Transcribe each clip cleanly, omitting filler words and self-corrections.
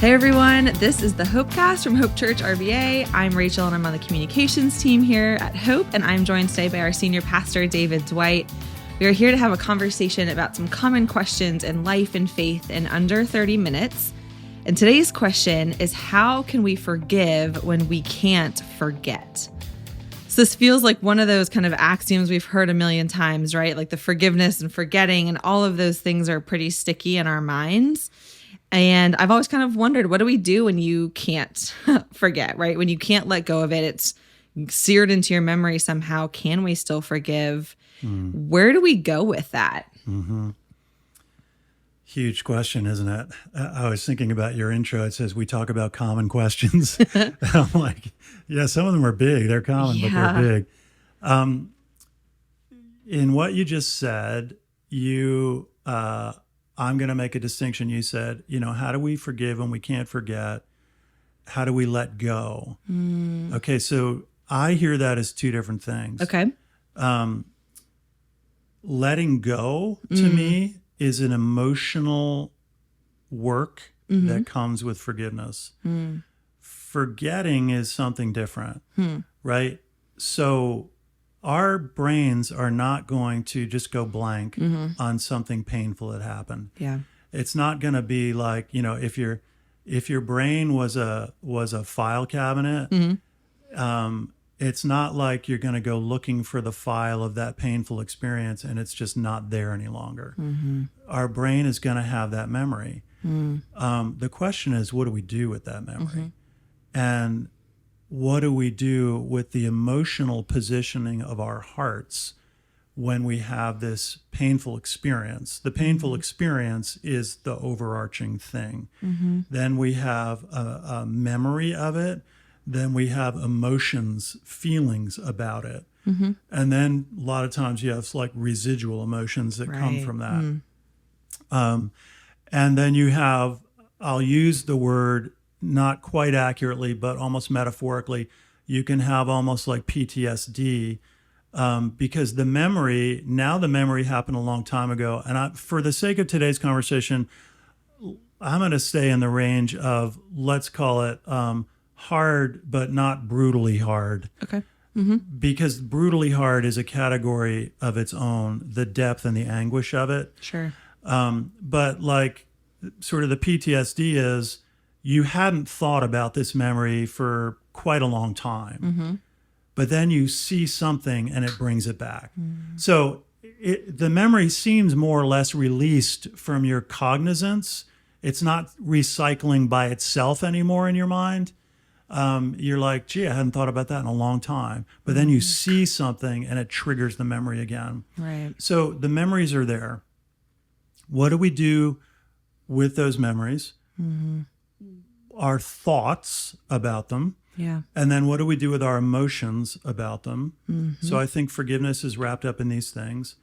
Hey everyone, this is the HOPEcast from Hope Church RVA. I'm Rachel and I'm on the communications team here at Hope, and I'm joined today by our senior pastor, David Dwight. We are here to have a conversation about some common questions in life and faith in under 30 minutes. And today's question is, how can we forgive when we can't forget? So this feels like one of those kind of axioms we've heard a million times, right? Like the forgiveness and forgetting and all of those things are pretty sticky in our minds. And I've always kind of wondered, what do we do when you can't forget, right? When you can't let go of it, it's seared into your memory somehow. Can we still forgive? Where do we go with that? Mm-hmm. Huge question, isn't it? I was thinking about your intro. It says we talk about common questions. I'm like, yeah, some of them are big. They're common, but they're big. In what you just said, I'm going to make a distinction. You said, how do we forgive when we can't forget? How do we let go? Okay, so I hear that as two different things. Okay. Letting go, to me, is an emotional work that comes with forgiveness. Forgetting is something different, right? So our brains are not going to just go blank on something painful that happened. Yeah. It's not going to be like, if your brain was a file cabinet, it's not like you're going to go looking for the file of that painful experience and it's just not there any longer. Our brain is going to have that memory. The question is, what do we do with that memory? And what do we do with the emotional positioning of our hearts when we have this painful experience? The painful experience is the overarching thing. Then we have a memory of it. Then we have emotions, feelings about it. And then a lot of times you have like residual emotions that come from that. And then you have, I'll use the word not quite accurately, but almost metaphorically, you can have almost like PTSD because the memory happened a long time ago. And for the sake of today's conversation, I'm going to stay in the range of, let's call it hard, but not brutally hard. Okay. Because brutally hard is a category of its own, the depth and the anguish of it. Sure. But like sort of the PTSD is, you hadn't thought about this memory for quite a long time, but then you see something and it brings it back. So the memory seems more or less released from your cognizance. It's not recycling by itself anymore in your mind. You're like, gee, I hadn't thought about that in a long time. But then you see something and it triggers the memory again. Right. So the memories are there. What do we do with those memories? Our thoughts about them. Yeah. And then what do we do with our emotions about them? So I think forgiveness is wrapped up in these things.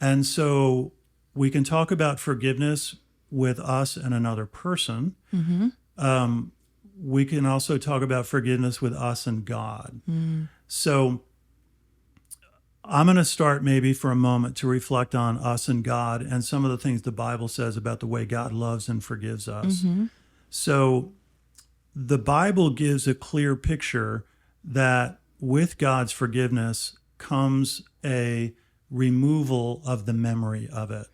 And so we can talk about forgiveness with us and another person. We can also talk about forgiveness with us and God. So I'm going to start maybe for a moment to reflect on us and God and some of the things the Bible says about the way God loves and forgives us. So the Bible gives a clear picture that with God's forgiveness comes a removal of the memory of it.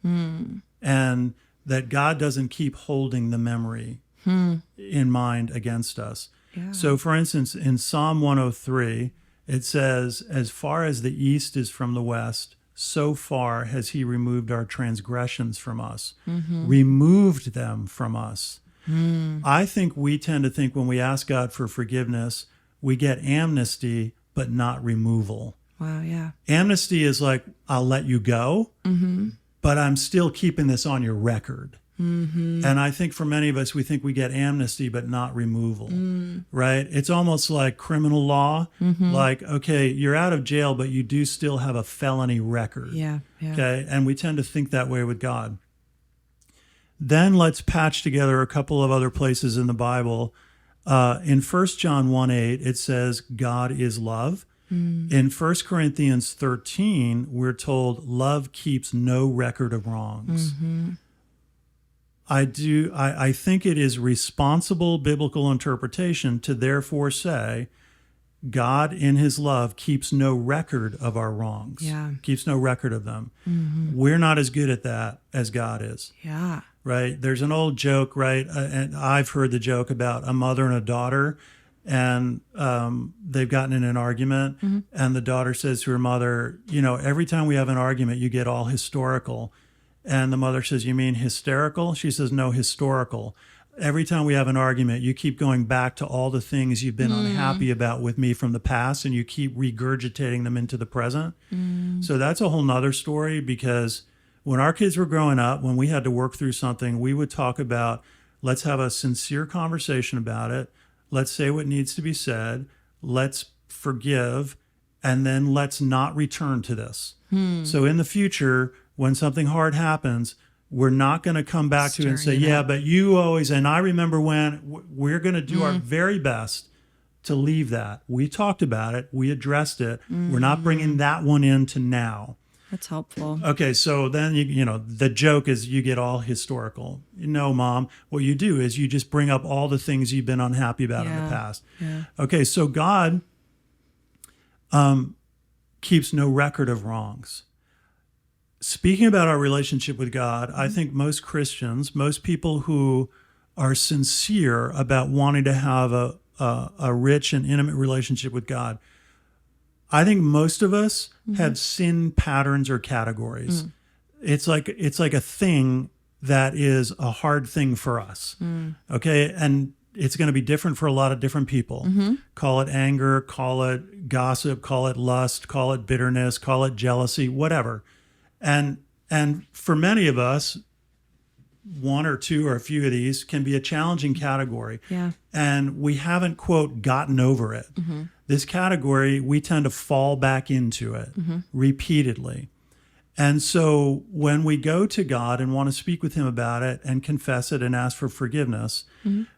And that God doesn't keep holding the memory in mind against us. Yeah. So for instance, in Psalm 103, it says, as far as the east is from the west, so far has he removed our transgressions from us, removed them from us. I think we tend to think when we ask God for forgiveness, we get amnesty, but not removal. Wow, yeah. Amnesty is like, I'll let you go, but I'm still keeping this on your record. And I think for many of us, we think we get amnesty, but not removal, right? It's almost like criminal law. Like, okay, you're out of jail, but you do still have a felony record. Yeah. Okay. And we tend to think that way with God. Then let's patch together a couple of other places in the Bible. In 1 John 1:8, it says, God is love. In 1 Corinthians 13, we're told love keeps no record of wrongs. I think it is responsible biblical interpretation to therefore say God in his love keeps no record of our wrongs. Yeah. Keeps no record of them. We're not as good at that as God is. Yeah. Right? There's an old joke, right? And I've heard the joke about a mother and a daughter, and they've gotten in an argument, and the daughter says to her mother, every time we have an argument, you get all historical. And the mother says, you mean hysterical? She says, no, historical. Every time we have an argument, you keep going back to all the things you've been unhappy about with me from the past, and you keep regurgitating them into the present. So that's a whole nother story, because when our kids were growing up, when we had to work through something, we would talk about, let's have a sincere conversation about it. Let's say what needs to be said. Let's forgive, and then let's not return to this. So in the future, when something hard happens, we're not going to come back to it and say, yeah, but you always, and I remember when. We're going to do our very best to leave that. We talked about it. We addressed it. We're not bringing that one into now. That's helpful. Okay, so then, the joke is you get all historical. No, Mom, what you do is you just bring up all the things you've been unhappy about in the past. Yeah. Okay, so God keeps no record of wrongs. Speaking about our relationship with God, I think most Christians, most people who are sincere about wanting to have a rich and intimate relationship with God, I think most of us have sin patterns or categories. It's like a thing that is a hard thing for us. Okay, and it's going to be different for a lot of different people. Call it anger, call it gossip, call it lust, call it bitterness, call it jealousy, whatever. And for many of us, one or two or a few of these can be a challenging category. Yeah. And we haven't, quote, gotten over it. This category, we tend to fall back into it repeatedly. And so when we go to God and want to speak with him about it and confess it and ask for forgiveness,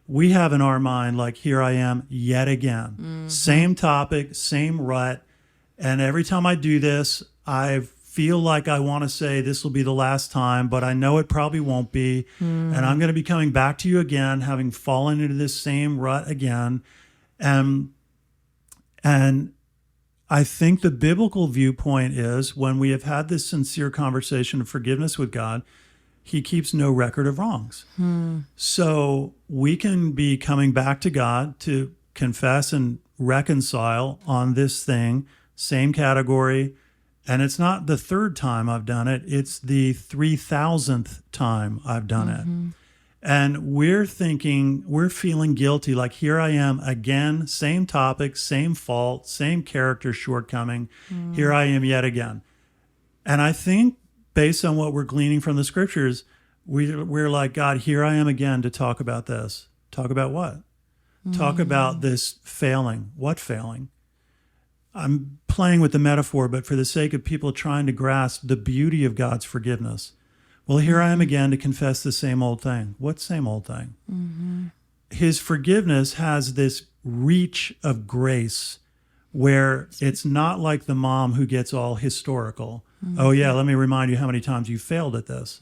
we have in our mind, like, here I am yet again. Same topic, same rut. And every time I do this, I feel like I want to say this will be the last time, but I know it probably won't be. And I'm going to be coming back to you again, having fallen into this same rut again. And I think the biblical viewpoint is when we have had this sincere conversation of forgiveness with God, he keeps no record of wrongs. So we can be coming back to God to confess and reconcile on this thing, same category. And it's not the third time I've done it. It's the 3,000th time I've done it. And we're feeling guilty, like, here I am again, same topic, same fault, same character shortcoming. Here I am yet again. And I think based on what we're gleaning from the scriptures, we're like, God, here I am again to talk about this. Talk about what? Talk about this failing. What failing? I'm playing with the metaphor, but for the sake of people trying to grasp the beauty of God's forgiveness. Well, here I am again to confess the same old thing. What same old thing? His forgiveness has this reach of grace where it's not like the mom who gets all historical. Oh, yeah, let me remind you how many times you failed at this.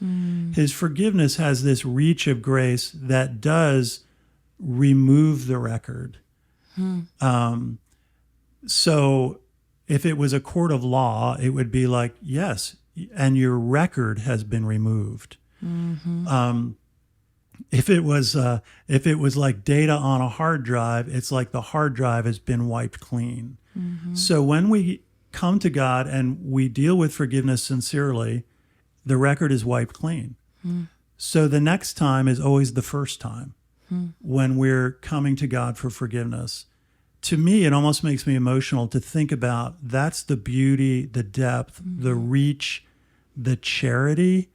His forgiveness has this reach of grace that does remove the record. So if it was a court of law, it would be like, yes, and your record has been removed. If it was like data on a hard drive, it's like the hard drive has been wiped clean. So when we come to God and we deal with forgiveness sincerely, the record is wiped clean. So the next time is always the first time when we're coming to God for forgiveness. To me, it almost makes me emotional to think about that's the beauty, the depth, the reach, the charity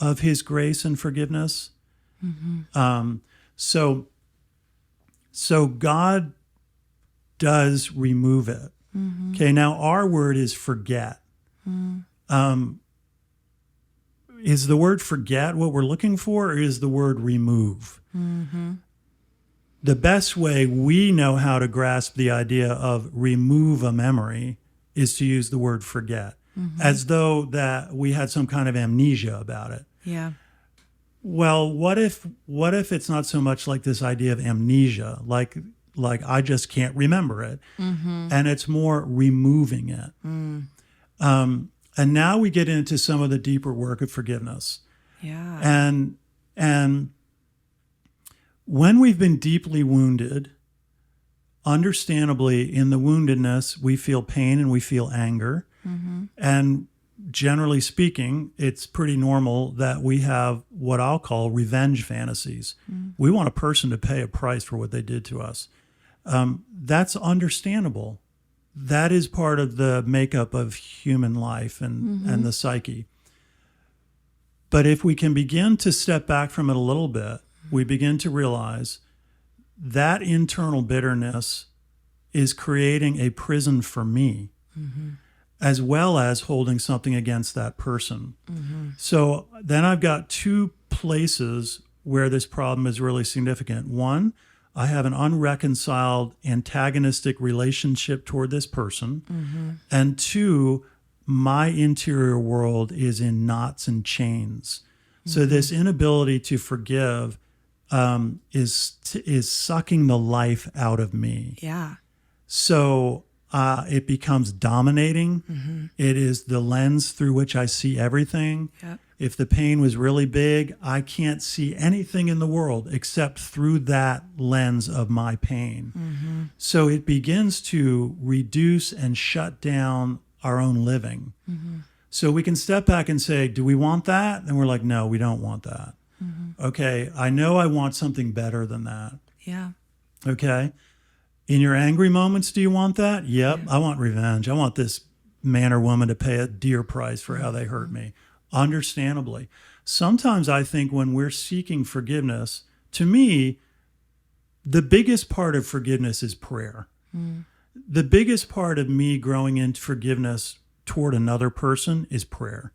of his grace and forgiveness. So God does remove it. Okay, now our word is forget. Is the word forget what we're looking for, or is the word remove? The best way we know how to grasp the idea of remove a memory is to use the word forget, as though that we had some kind of amnesia about it. Yeah. Well, what if it's not so much like this idea of amnesia, like I just can't remember it, and it's more removing it. And now we get into some of the deeper work of forgiveness. Yeah. And when we've been deeply wounded, understandably, in the woundedness, we feel pain and we feel anger. And generally speaking, it's pretty normal that we have what I'll call revenge fantasies. We want a person to pay a price for what they did to us. That's understandable. That is part of the makeup of human life and the psyche. But if we can begin to step back from it a little bit, we begin to realize that internal bitterness is creating a prison for me, as well as holding something against that person. So then I've got two places where this problem is really significant. One, I have an unreconciled antagonistic relationship toward this person. And two, my interior world is in knots and chains. So this inability to forgive is sucking the life out of me. Yeah. So it becomes dominating. It is the lens through which I see everything. Yep. If the pain was really big, I can't see anything in the world except through that lens of my pain. So it begins to reduce and shut down our own living. So we can step back and say, do we want that? And we're like, no, we don't want that. Okay, I know I want something better than that. Yeah. Okay. In your angry moments, do you want that? Yep. Yeah. I want revenge. I want this man or woman to pay a dear price for how they hurt me. Understandably. Sometimes I think when we're seeking forgiveness, to me, the biggest part of forgiveness is prayer. The biggest part of me growing into forgiveness toward another person is prayer.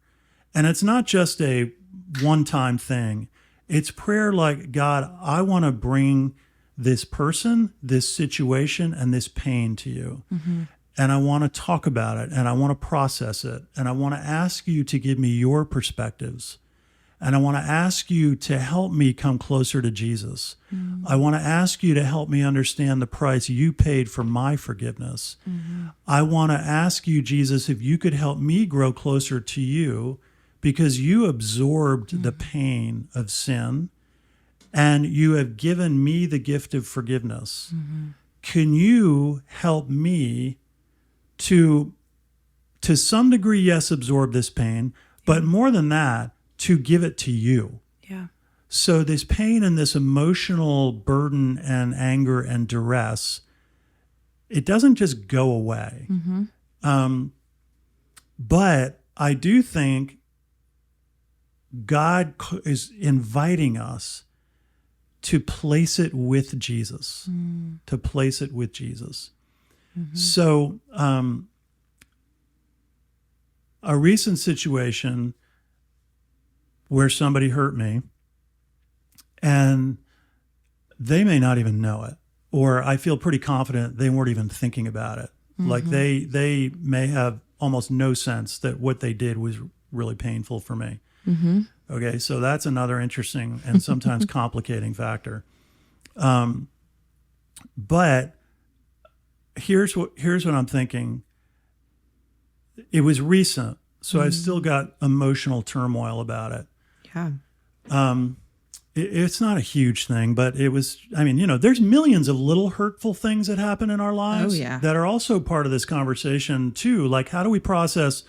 And it's not just a one-time thing. It's prayer like, God, I want to bring this person, this situation, and this pain to you. And I want to talk about it, and I want to process it, and I want to ask you to give me your perspectives. And I want to ask you to help me come closer to Jesus. I want to ask you to help me understand the price you paid for my forgiveness. I want to ask you, Jesus, if you could help me grow closer to you, because you absorbed the pain of sin and you have given me the gift of forgiveness. Can you help me to some degree, yes, absorb this pain, but more than that, to give it to you? Yeah. So this pain and this emotional burden and anger and duress, it doesn't just go away. But I do think God is inviting us to place it with Jesus, to place it with Jesus. So a recent situation where somebody hurt me and they may not even know it, or I feel pretty confident they weren't even thinking about it. Like they may have almost no sense that what they did was really painful for me. Okay, so that's another interesting and sometimes complicating factor. But here's what I'm thinking. It was recent, so I've still got emotional turmoil about it. Yeah. It's not a huge thing, but it was, I mean, there's millions of little hurtful things that happen in our lives that are also part of this conversation too. Like, how do we process,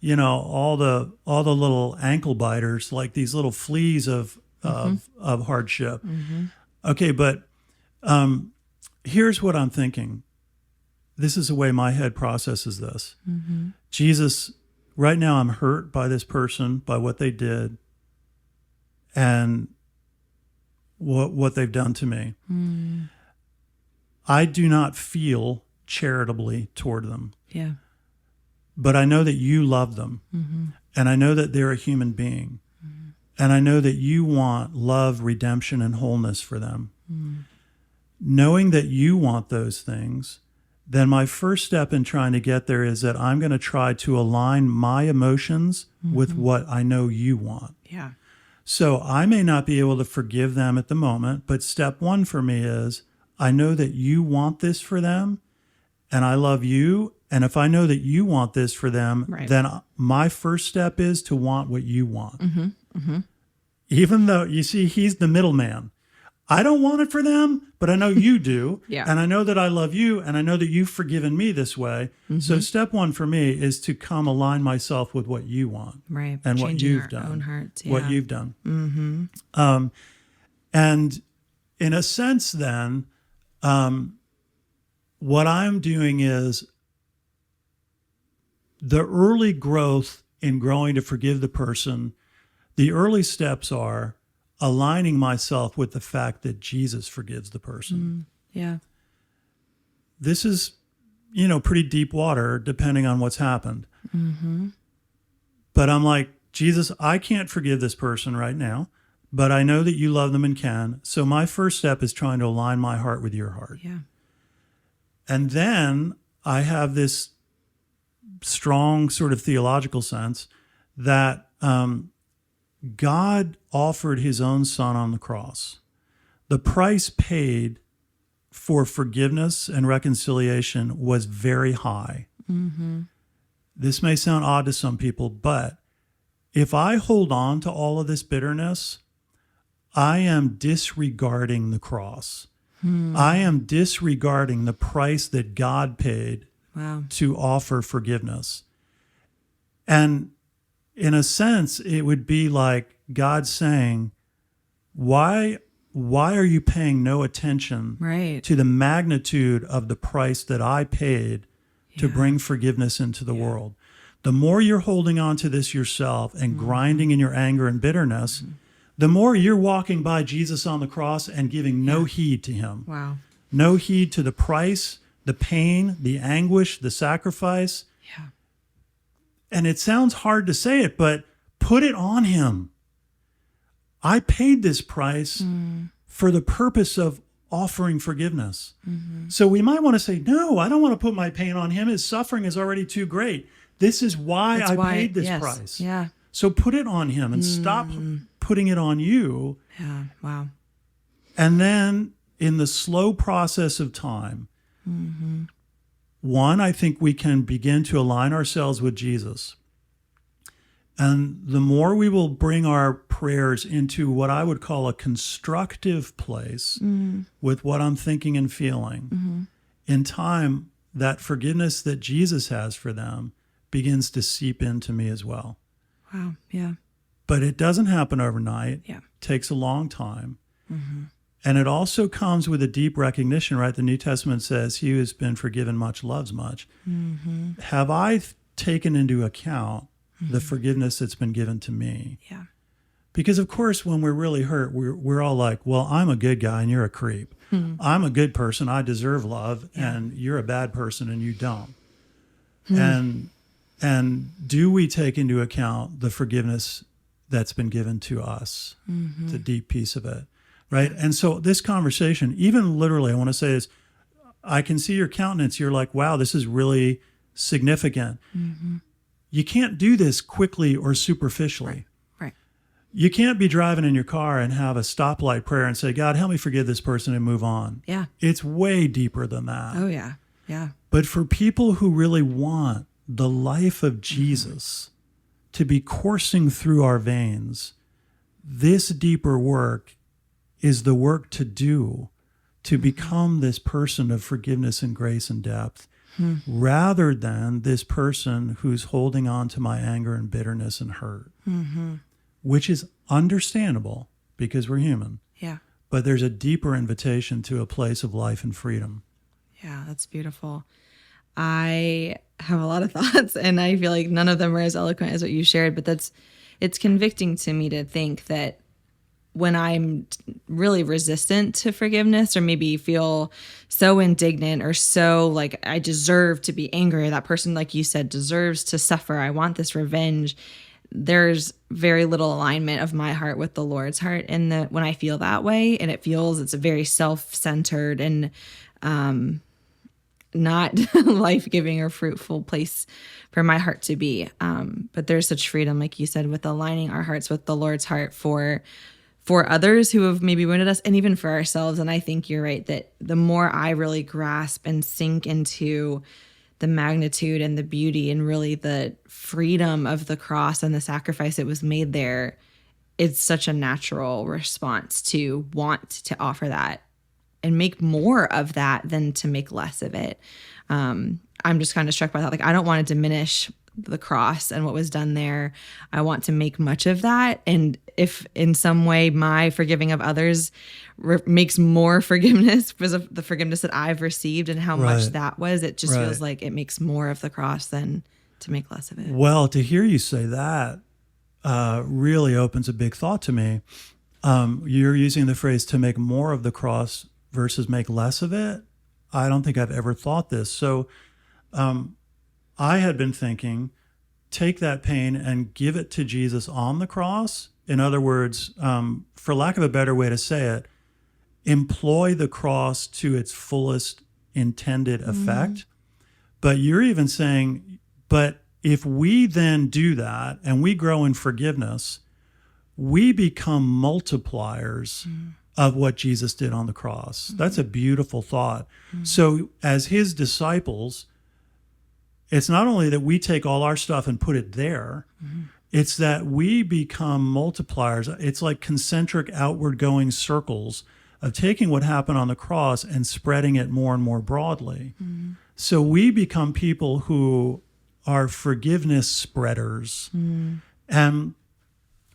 all the little ankle biters, like these little fleas of hardship. Okay. But, here's what I'm thinking. This is the way my head processes this. Jesus, right now I'm hurt by this person, by what they did and what they've done to me. I do not feel charitably toward them. Yeah. But I know that you love them. And I know that they're a human being. And I know that you want love, redemption, and wholeness for them. Knowing that you want those things, then my first step in trying to get there is that I'm going to try to align my emotions with what I know you want. Yeah. So I may not be able to forgive them at the moment, but step one for me is I know that you want this for them and I love you. And if I know that you want this for them, Right. then my first step is to want what you want. Mm-hmm. Mm-hmm. Even though, you see, he's the middleman. I don't want it for them, but I know you do. Yeah. And I know that I love you, and I know that you've forgiven me this way. Mm-hmm. So step one for me is to come align myself with what you want. Right. And what Changing you've our done. own hearts. Yeah. What you've done. Mm-hmm. And in a sense then, what I'm doing is the early growth in growing to forgive the person, the early steps are aligning myself with the fact that Jesus forgives the person. Yeah. This is, pretty deep water depending on what's happened. Mm-hmm. But I'm like, Jesus, I can't forgive this person right now, but I know that you love them and can. So my first step is trying to align my heart with your heart. Yeah. And then I have this strong sort of theological sense that God offered his own son on the cross. The price paid for forgiveness and reconciliation was very high. Mm-hmm. This may sound odd to some people, but if I hold on to all of this bitterness, I am disregarding the cross. I am disregarding the price that God paid to offer forgiveness. And in a sense, it would be like God saying, why are you paying no attention to the magnitude of the price that I paid to bring forgiveness into the world? The more you're holding on to this yourself and grinding in your anger and bitterness, the more you're walking by Jesus on the cross and giving no heed to him. Wow. No heed to the price, the pain, the anguish, the sacrifice. Yeah. And it sounds hard to say it, but put it on him. I paid this price for the purpose of offering forgiveness. Mm-hmm. So we might want to say, no, I don't want to put my pain on him. His suffering is already too great. This is why I paid this price. Yeah. So put it on him and stop putting it on you. Yeah. Wow. And then in the slow process of time, one, I think we can begin to align ourselves with Jesus. And the more we will bring our prayers into what I would call a constructive place with what I'm thinking and feeling, in time, that forgiveness that Jesus has for them begins to seep into me as well. Wow. Yeah. But it doesn't happen overnight. Yeah. It takes a long time. And it also comes with a deep recognition, right? The New Testament says, he who has been forgiven much loves much. Have I taken into account the forgiveness that's been given to me? Yeah. Because, of course, when we're really hurt, we're all like, well, I'm a good guy and you're a creep. I'm a good person. I deserve love. And you're a bad person and you don't. And do we take into account the forgiveness that's been given to us? The deep piece of it. Right. And so this conversation, even literally, I want to say is, I can see your countenance. You're like, wow, this is really significant. You can't do this quickly or superficially. Right. You can't be driving in your car and have a stoplight prayer and say, God, help me forgive this person and move on. Yeah. It's way deeper than that. Oh, yeah. Yeah. But for people who really want the life of Jesus to be coursing through our veins, this deeper work is the work to do to become this person of forgiveness and grace and depth, rather than this person who's holding on to my anger and bitterness and hurt, which is understandable because we're human. Yeah. But there's a deeper invitation to a place of life and freedom. Yeah, that's beautiful. I have a lot of thoughts, and I feel like none of them are as eloquent as what you shared, but it's convicting to me to think that when I'm really resistant to forgiveness, or maybe feel so indignant or so like I deserve to be angry, that person, like you said, deserves to suffer, I want this revenge, there's very little alignment of my heart with the Lord's heart. And when I feel that way, and it's very self-centered, and not life-giving or fruitful place for my heart to be. But there's such freedom, like you said, with aligning our hearts with the Lord's heart for others who have maybe wounded us and even for ourselves. And I think you're right that the more I really grasp and sink into the magnitude and the beauty and really the freedom of the cross and the sacrifice that was made there, it's such a natural response to want to offer that and make more of that than to make less of it. I'm just kind of struck by that. Like, I don't want to diminish the cross and what was done there. I want to make much of that. And if in some way my forgiving of others makes more forgiveness because of the forgiveness that I've received and how much that was, it just feels like it makes more of the cross than to make less of it. Well, to hear you say that really opens a big thought to me. You're using the phrase to make more of the cross versus make less of it. I don't think I've ever thought this. So I had been thinking, take that pain and give it to Jesus on the cross. In other words, for lack of a better way to say it, employ the cross to its fullest intended effect. But you're even saying, but if we then do that and we grow in forgiveness, we become multipliers of what Jesus did on the cross. That's a beautiful thought. So as his disciples, it's not only that we take all our stuff and put it there, it's that we become multipliers. It's like concentric outward going circles of taking what happened on the cross and spreading it more and more broadly. So we become people who are forgiveness spreaders. And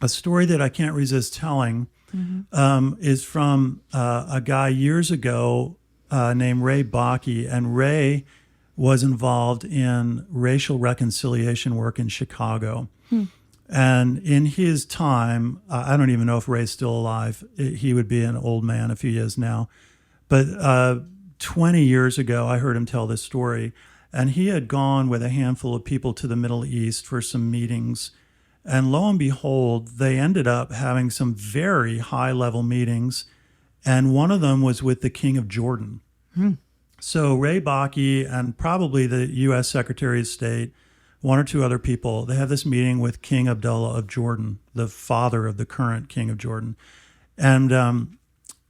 a story that I can't resist telling is from a guy years ago named Ray Bakke. And Ray was involved in racial reconciliation work in Chicago. And in his time, I don't even know if Ray's still alive. He would be an old man if he is now. But 20 years ago, I heard him tell this story. And he had gone with a handful of people to the Middle East for some meetings. And lo and behold, they ended up having some very high-level meetings. And one of them was with the King of Jordan. So Ray Bakke and probably the U.S. Secretary of State, one or two other people, they have this meeting with King Abdullah of Jordan, the father of the current King of Jordan. And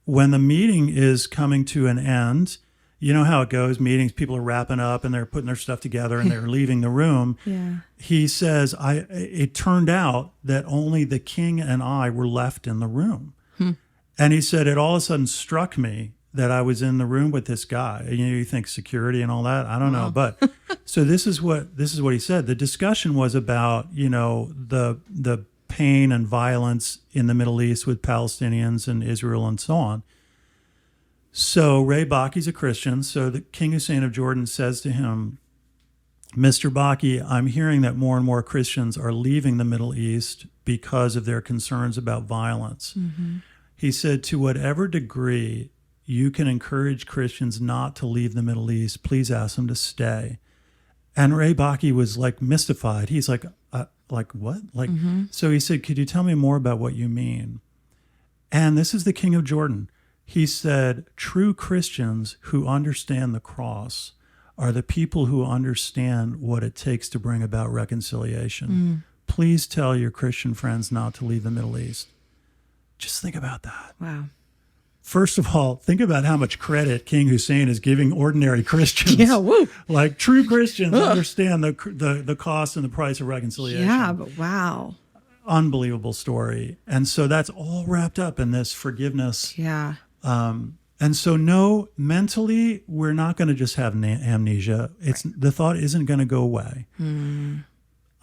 when the meeting is coming to an end, you know how it goes, meetings, people are wrapping up and they're putting their stuff together and they're leaving the room. He says, it turned out that only the king and I were left in the room. And he said, it all of a sudden struck me that I was in the room with this guy. You think security and all that? I don't know. But so this is what he said. The discussion was about, the pain and violence in the Middle East with Palestinians and Israel and so on. So Ray Bakke's a Christian. So the King Hussein of Jordan says to him, Mr. Bakke, I'm hearing that more and more Christians are leaving the Middle East because of their concerns about violence. He said, to whatever degree you can encourage Christians not to leave the Middle East, please ask them to stay. And Ray Bakke was like mystified. He's like what? So he said, could you tell me more about what you mean? And this is the King of Jordan. He said, true Christians who understand the cross are the people who understand what it takes to bring about reconciliation. Please tell your Christian friends not to leave the Middle East. Just think about that. Wow. First of all, think about how much credit King Hussein is giving ordinary Christians. Yeah, woo. Like true Christians understand the cost and the price of reconciliation. Yeah, but wow. Unbelievable story. And so that's all wrapped up in this forgiveness. Yeah. And so no, mentally, we're not going to just have amnesia. The thought isn't going to go away.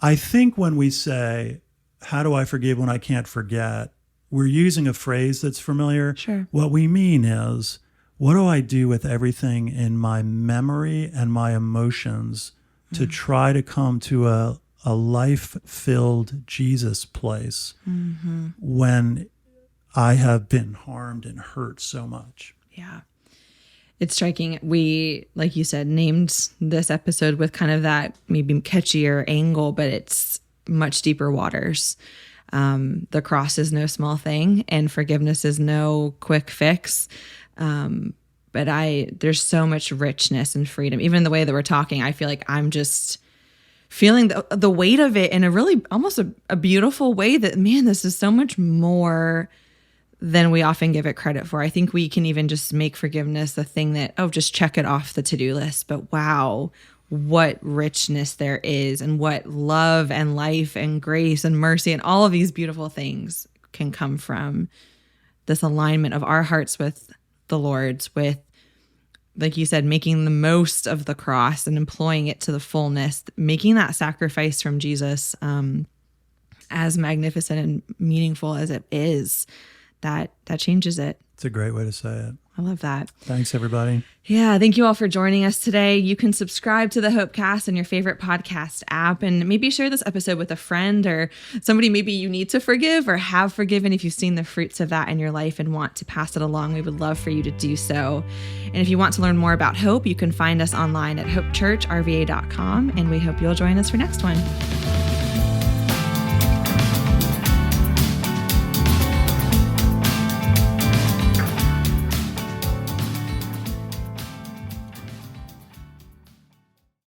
I think when we say, how do I forgive when I can't forget? We're using a phrase that's familiar. Sure. What we mean is, what do I do with everything in my memory and my emotions to try to come to a life-filled Jesus place when I have been harmed and hurt so much? Yeah. It's striking. We, like you said, named this episode with kind of that maybe catchier angle, but it's much deeper waters. The cross is no small thing and forgiveness is no quick fix. but there's so much richness and freedom. Even the way that we're talking, I feel like I'm just feeling the weight of it in a really almost a beautiful way that, man, this is so much more than we often give it credit for. I think we can even just make forgiveness the thing that, just check it off the to-do list. But wow, what richness there is, and what love and life and grace and mercy and all of these beautiful things can come from this alignment of our hearts with the Lord's, with, like you said, making the most of the cross and employing it to the fullness, making that sacrifice from Jesus as magnificent and meaningful as it is, that changes it. It's a great way to say it. I love that. Thanks, everybody. Yeah, thank you all for joining us today. You can subscribe to the HOPEcast in your favorite podcast app, and maybe share this episode with a friend or somebody maybe you need to forgive or have forgiven if you've seen the fruits of that in your life and want to pass it along. We would love for you to do so. And if you want to learn more about Hope, you can find us online at hopechurchrva.com, and we hope you'll join us for next one.